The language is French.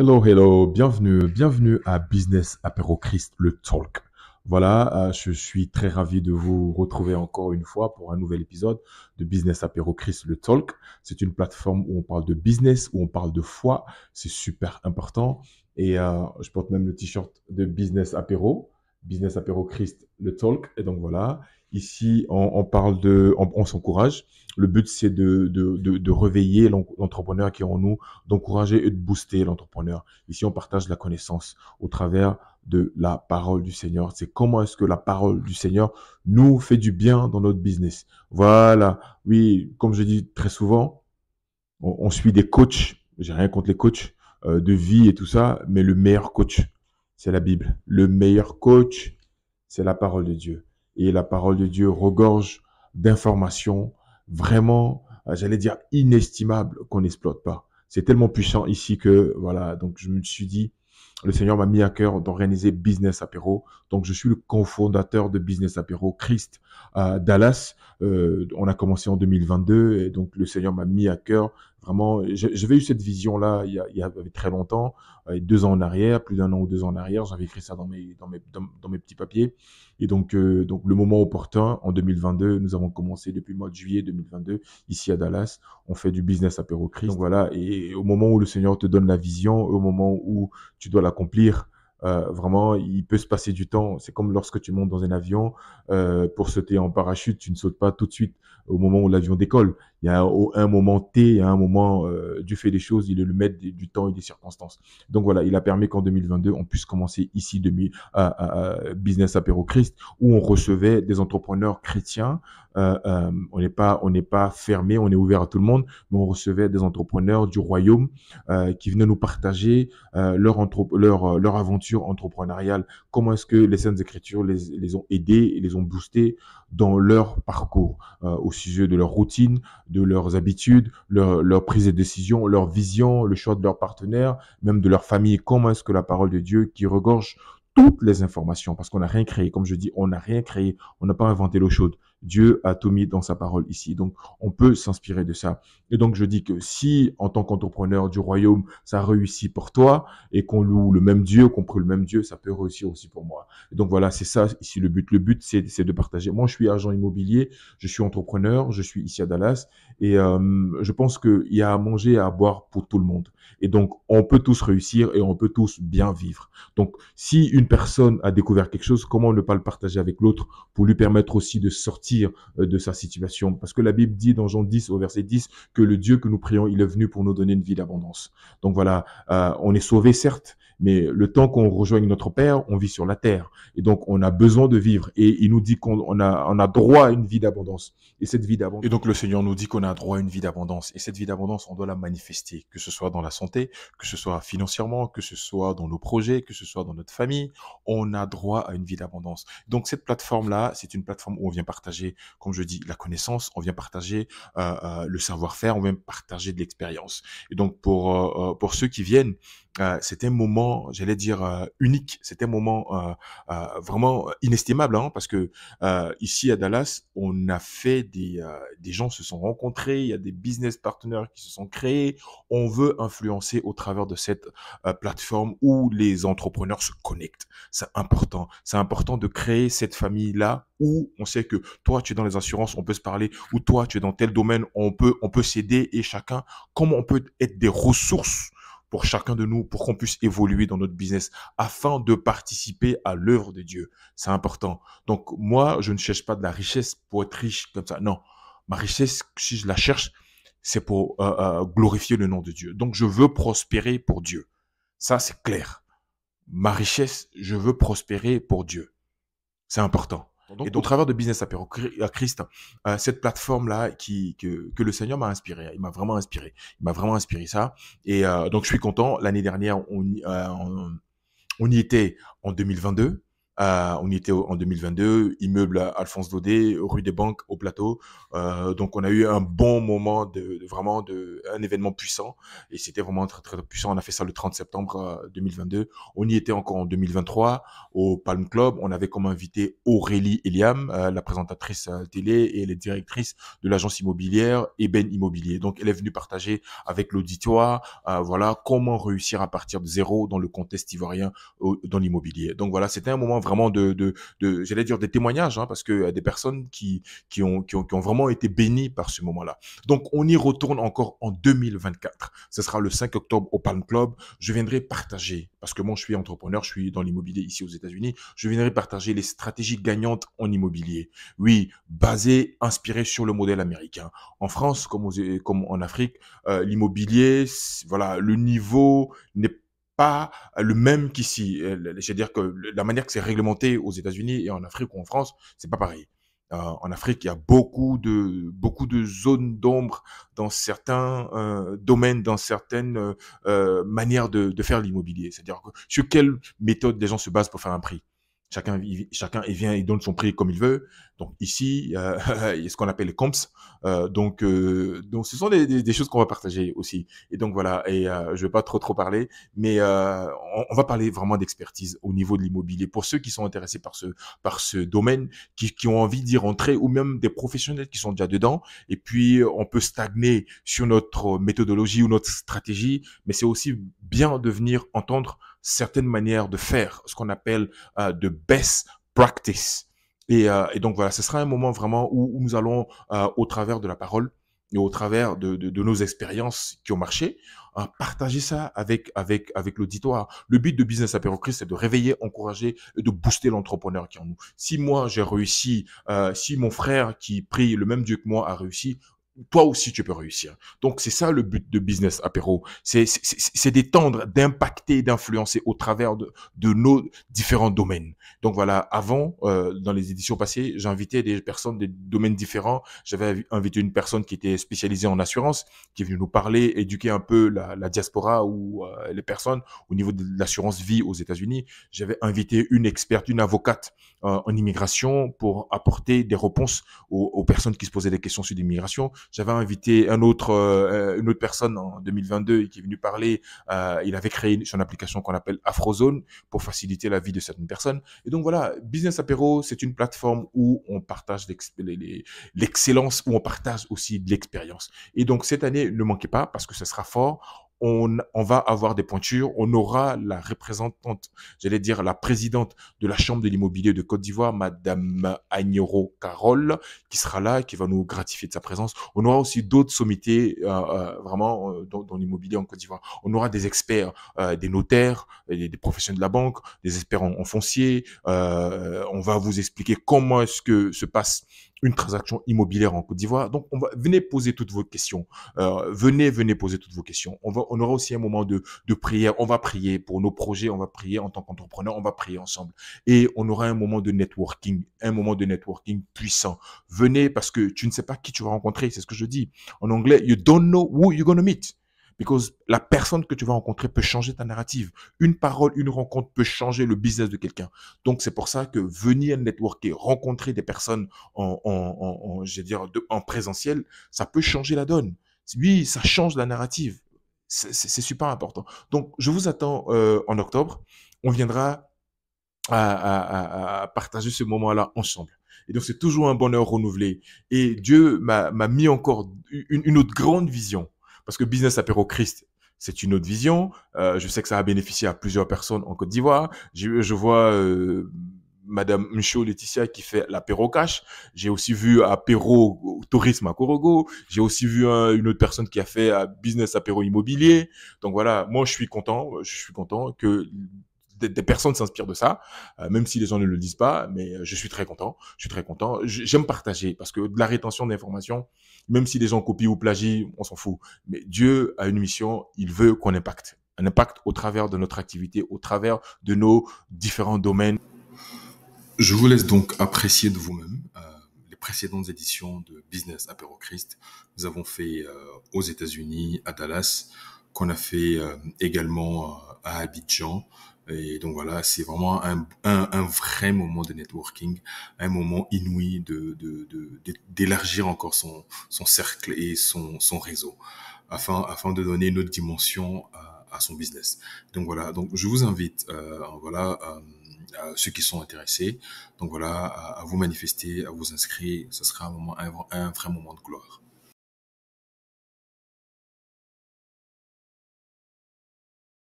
Hello, hello, bienvenue à Business Apéro Christ, le talk. Voilà, je suis très ravi de vous retrouver encore une fois pour un nouvel épisode de Business Apéro Christ, le talk. C'est une plateforme où on parle de business, où on parle de foi. C'est super important. Et je porte même le t-shirt de Business Apéro Christ, le talk. Et donc voilà, ici on parle on s'encourage. Le but c'est de réveiller l'entrepreneur qui est en nous, d'encourager et de booster l'entrepreneur. Ici, on partage la connaissance au travers de la parole du Seigneur. C'est comment est-ce que la parole du Seigneur nous fait du bien dans notre business. Voilà. Oui, comme je dis très souvent, on suit des coachs. J'ai rien contre les coachs de vie et tout ça, mais le meilleur coach, c'est la Bible. Le meilleur coach, c'est la parole de Dieu. Et la parole de Dieu regorge d'informations vraiment, j'allais dire, inestimables qu'on n'exploite pas. C'est tellement puissant ici que, voilà, donc je me suis dit, le Seigneur m'a mis à cœur d'organiser Business Apéro. Donc, je suis le cofondateur de Business Apéro, Christ, à Dallas. On a commencé en 2022 et donc le Seigneur m'a mis à cœur. Vraiment, j'avais eu cette vision-là il y avait très longtemps, 2 ans en arrière, plus d'1 an ou 2 ans en arrière. J'avais écrit ça dans mes petits papiers. Et donc le moment opportun, en 2022, nous avons commencé depuis le mois de juillet 2022, ici à Dallas. On fait du business apéro Christ. Donc voilà, et au moment où le Seigneur te donne la vision, au moment où tu dois l'accomplir, vraiment, il peut se passer du temps. C'est comme lorsque tu montes dans un avion, pour sauter en parachute, tu ne sautes pas tout de suite au moment où l'avion décolle. Il y a un moment T, il y a un moment du fait des choses, il est le maître du temps et des circonstances. Donc voilà, il a permis qu'en 2022, on puisse commencer ici à Business Apéro Christ, où on recevait des entrepreneurs chrétiens. On n'est pas fermé, on est ouvert à tout le monde, mais on recevait des entrepreneurs du royaume qui venaient nous partager leur aventure entrepreneuriale. Comment est-ce que les Saintes Écritures les ont aidés et les ont boostés dans leur parcours, au sujet de leur routine, de leurs habitudes, leur prise de décision, leur vision, le choix de leurs partenaires, même de leur famille. Comment est-ce que la parole de Dieu qui regorge toutes les informations, parce qu'on n'a rien créé, comme je dis, on n'a rien créé, on n'a pas inventé l'eau chaude. Dieu a tout mis dans sa parole ici. Donc, on peut s'inspirer de ça. Et donc, je dis que si, en tant qu'entrepreneur du royaume, ça réussit pour toi et qu'on loue le même Dieu, qu'on prie le même Dieu, ça peut réussir aussi pour moi. Et donc, voilà, c'est ça ici le but. Le but, c'est de partager. Moi, je suis agent immobilier, je suis entrepreneur, je suis ici à Dallas et je pense qu'il y a à manger et à boire pour tout le monde. Et donc, on peut tous réussir et on peut tous bien vivre. Donc, si une personne a découvert quelque chose, comment ne pas le partager avec l'autre pour lui permettre aussi de sortir de sa situation? Parce que la Bible dit dans Jean 10 au verset 10 que le Dieu que nous prions, il est venu pour nous donner une vie d'abondance. Donc voilà, on est sauvé certes, mais le temps qu'on rejoigne notre Père, on vit sur la terre. Et donc, on a besoin de vivre. Et il nous dit on a droit à une vie d'abondance. Et cette vie d'abondance. Et donc, le Seigneur nous dit qu'on a droit à une vie d'abondance. Et cette vie d'abondance, on doit la manifester, que ce soit dans la santé, que ce soit financièrement, que ce soit dans nos projets, que ce soit dans notre famille. On a droit à une vie d'abondance. Donc, cette plateforme-là, c'est une plateforme où on vient partager, comme je dis, la connaissance, on vient partager le savoir-faire, on vient partager de l'expérience. Et donc, pour ceux qui viennent, c'était un moment, j'allais dire, unique. C'était un moment vraiment inestimable, hein, parce que ici à Dallas, on a fait des gens se sont rencontrés, il y a des business partners qui se sont créés. On veut influencer au travers de cette plateforme où les entrepreneurs se connectent. C'est important. C'est important de créer cette famille-là où on sait que toi, tu es dans les assurances, on peut se parler, ou toi, tu es dans tel domaine, on peut s'aider et chacun, comment on peut être des ressources pour chacun de nous, pour qu'on puisse évoluer dans notre business, afin de participer à l'œuvre de Dieu. C'est important. Donc, moi, je ne cherche pas de la richesse pour être riche comme ça. Non. Ma richesse, si je la cherche, c'est pour glorifier le nom de Dieu. Donc, je veux prospérer pour Dieu. Ça, c'est clair. Ma richesse, je veux prospérer pour Dieu. C'est important. Donc, et donc, au travers de Business Apéro Christ, cette plateforme-là que le Seigneur m'a inspiré, il m'a vraiment inspiré. Il m'a vraiment inspiré ça. Et donc, je suis content. L'année dernière, on y était en 2022. On y était en 2022, immeuble Alphonse Daudet, rue des Banques au Plateau. Donc on a eu un bon moment vraiment un événement puissant et c'était vraiment très très puissant. On a fait ça le 30 septembre 2022. On y était encore en 2023 au Palm Club. On avait comme invité Aurélie Eliam, la présentatrice télé et elle est directrice de l'agence immobilière Eben Immobilier. Donc elle est venue partager avec l'auditoire voilà comment réussir à partir de zéro dans le contexte ivoirien dans l'immobilier. Donc voilà, c'était un moment vraiment j'allais dire des témoignages, hein, parce que des personnes qui ont vraiment été bénies par ce moment-là. Donc on y retourne encore en 2024. Ce sera le 5 octobre au Palm Club. Je viendrai partager, parce que moi je suis entrepreneur, je suis dans l'immobilier ici aux États-Unis, je viendrai partager les stratégies gagnantes en immobilier. Oui, basées, inspirées sur le modèle américain. En France, comme en Afrique, l'immobilier, voilà, le niveau n'est pas le même qu'ici. C'est-à-dire que la manière que c'est réglementé aux États-Unis et en Afrique ou en France, c'est pas pareil. En Afrique, il y a beaucoup de zones d'ombre dans certains domaines, dans certaines manières de faire l'immobilier. C'est-à-dire que sur quelle méthode les gens se basent pour faire un prix. Chacun il vient, il donne son prix comme il veut. Donc ici, il y a ce qu'on appelle les comps. Donc ce sont des choses qu'on va partager aussi. Et donc voilà. Et je vais pas trop parler, mais on va parler vraiment d'expertise au niveau de l'immobilier pour ceux qui sont intéressés par ce domaine, qui ont envie d'y rentrer, ou même des professionnels qui sont déjà dedans. Et puis on peut stagner sur notre méthodologie ou notre stratégie, mais c'est aussi bien de venir entendre certaines manières de faire, ce qu'on appelle de best practice. Et donc voilà, ce sera un moment vraiment où nous allons, au travers de la parole et au travers de nos expériences qui ont marché, partager ça avec l'auditoire. Le but de Business Apéro Christ, c'est de réveiller, encourager et de booster l'entrepreneur qui est en nous. Si moi j'ai réussi, si mon frère qui prie le même Dieu que moi a réussi, toi aussi tu peux réussir. Donc c'est ça le but de Business Apéro, c'est d'étendre, d'impacter, d'influencer au travers de nos différents domaines. Donc voilà, avant, dans les éditions passées, j'invitais des personnes des domaines différents. J'avais invité une personne qui était spécialisée en assurance, qui est venue nous parler, éduquer un peu la diaspora ou les personnes au niveau de l'assurance vie aux États-Unis. J'avais invité une experte, une avocate en immigration pour apporter des réponses aux personnes qui se posaient des questions sur l'immigration. J'avais invité une autre personne en 2022 qui est venu parler. Il avait créé son application qu'on appelle Afrozone pour faciliter la vie de certaines personnes. Et donc voilà, Business Apéro, c'est une plateforme où on partage l'excellence, où on partage aussi de l'expérience. Et donc cette année, ne manquez pas parce que ce sera fort. On va avoir des pointures. On aura la représentante, j'allais dire la présidente de la Chambre de l'immobilier de Côte d'Ivoire, Madame Agnoro Carole, qui sera là, qui va nous gratifier de sa présence. On aura aussi d'autres sommités vraiment dans l'immobilier en Côte d'Ivoire. On aura des experts, des notaires, des professionnels de la banque, des experts en foncier. On va vous expliquer comment est-ce que se passe une transaction immobilière en Côte d'Ivoire. Donc, venez poser toutes vos questions. Venez poser toutes vos questions. On aura aussi un moment de prière. On va prier pour nos projets. On va prier en tant qu'entrepreneur. On va prier ensemble. Et on aura un moment de networking puissant. Venez parce que tu ne sais pas qui tu vas rencontrer. C'est ce que je dis. En anglais, you don't know who you're gonna meet. Because la personne que tu vas rencontrer peut changer ta narrative. Une parole, une rencontre peut changer le business de quelqu'un. Donc, c'est pour ça que venir networker, rencontrer des personnes en présentiel, ça peut changer la donne. Oui, ça change la narrative. C'est super important. Donc, je vous attends en octobre. On viendra à partager ce moment-là ensemble. Et donc, c'est toujours un bonheur renouvelé. Et Dieu m'a mis encore une autre grande vision. Parce que Business Apéro Christ, c'est une autre vision. Je sais que ça a bénéficié à plusieurs personnes en Côte d'Ivoire. Je vois Madame Michaud Laetitia qui fait l'apéro cash. J'ai aussi vu apéro tourisme à Korogo. J'ai aussi vu une autre personne qui a fait business apéro immobilier. Donc voilà, moi je suis content. Je suis content que des personnes s'inspirent de ça, même si les gens ne le disent pas, mais je suis très content. Je suis très content. J'aime partager parce que de la rétention d'informations, même si les gens copient ou plagient, on s'en fout. Mais Dieu a une mission, il veut qu'on impacte. Un impact au travers de notre activité, au travers de nos différents domaines. Je vous laisse donc apprécier de vous-même les précédentes éditions de Business Apéro Christ. Nous avons fait aux États-Unis, à Dallas, qu'on a fait également à Abidjan. Et donc voilà, c'est vraiment un vrai moment de networking, un moment inouï d'élargir encore son cercle et son réseau afin de donner une autre dimension à son business. Donc voilà, donc je vous invite, à ceux qui sont intéressés, donc voilà, à vous manifester, à vous inscrire. Ce sera un vrai moment de gloire.